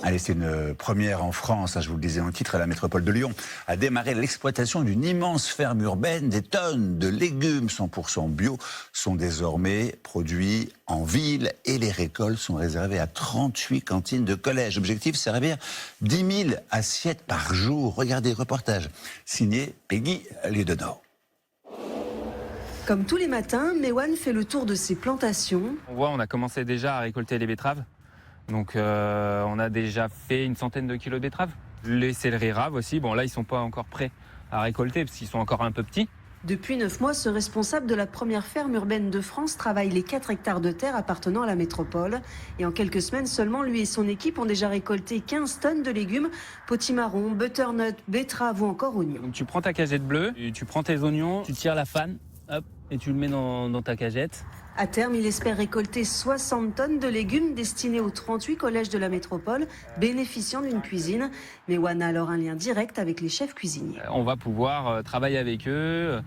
Allez, c'est une première en France, je vous le disais en titre, la métropole de Lyon a démarré l'exploitation d'une immense ferme urbaine. Des tonnes de légumes 100% bio sont désormais produits en ville et les récoltes sont réservées à 38 cantines de collège. Objectif, servir 10 000 assiettes par jour. Regardez, reportage signé Peggy Liedenau. Comme tous les matins, Mewan fait le tour de ses plantations. On voit, on a commencé déjà à récolter les betteraves. Donc on a déjà fait une centaine de kilos de betteraves. Les céleris raves aussi, bon là ils sont pas encore prêts à récolter parce qu'ils sont encore un peu petits. Depuis 9 mois, ce responsable de la première ferme urbaine de France travaille les 4 hectares de terre appartenant à la métropole. Et en quelques semaines seulement, lui et son équipe ont déjà récolté 15 tonnes de légumes, potimarron, butternut, betteraves ou encore oignons. Donc tu prends ta cagette bleue, tu prends tes oignons, tu tires la fanne, hop, et tu le mets dans ta cagette. À terme, il espère récolter 60 tonnes de légumes destinés aux 38 collèges de la métropole, bénéficiant d'une cuisine. Mewan a alors un lien direct avec les chefs cuisiniers. On va pouvoir travailler avec eux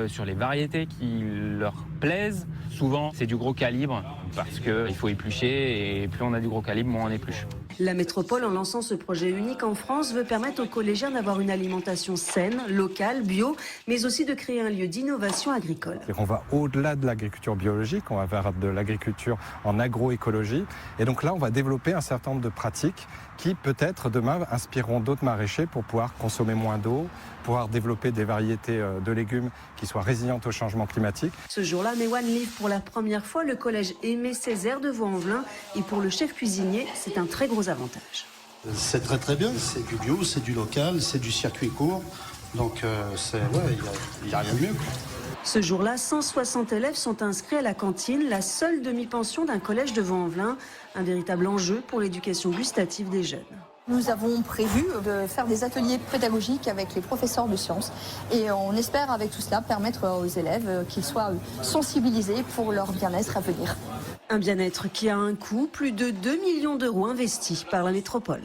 sur les variétés qui leur plaisent. Souvent, c'est du gros calibre parce qu'il faut éplucher et plus on a du gros calibre, moins on épluche. La métropole, en lançant ce projet unique en France, veut permettre aux collégiens d'avoir une alimentation saine, locale, bio, mais aussi de créer un lieu d'innovation agricole. On va au-delà de l'agriculture biologique, on va vers de l'agriculture en agroécologie. Et donc là, on va développer un certain nombre de pratiques qui, peut-être, demain, inspireront d'autres maraîchers pour pouvoir consommer moins d'eau, pouvoir développer des variétés de légumes qui soient résilientes au changement climatique. Ce jour-là, Mewan livre pour la première fois le collège Aimé Césaire de Vaux-en-Velin. Et pour le chef cuisinier, c'est un très gros avantage. C'est très bien, c'est du bio, c'est du local, c'est du circuit court. Donc il n'y a rien de mieux. Ce jour-là, 160 élèves sont inscrits à la cantine, la seule demi-pension d'un collège de Vaux-en-Velin. Un véritable enjeu pour l'éducation gustative des jeunes. Nous avons prévu de faire des ateliers pédagogiques avec les professeurs de sciences et on espère avec tout cela permettre aux élèves qu'ils soient sensibilisés pour leur bien-être à venir. Un bien-être qui a un coût, plus de 2 millions d'euros investis par la métropole.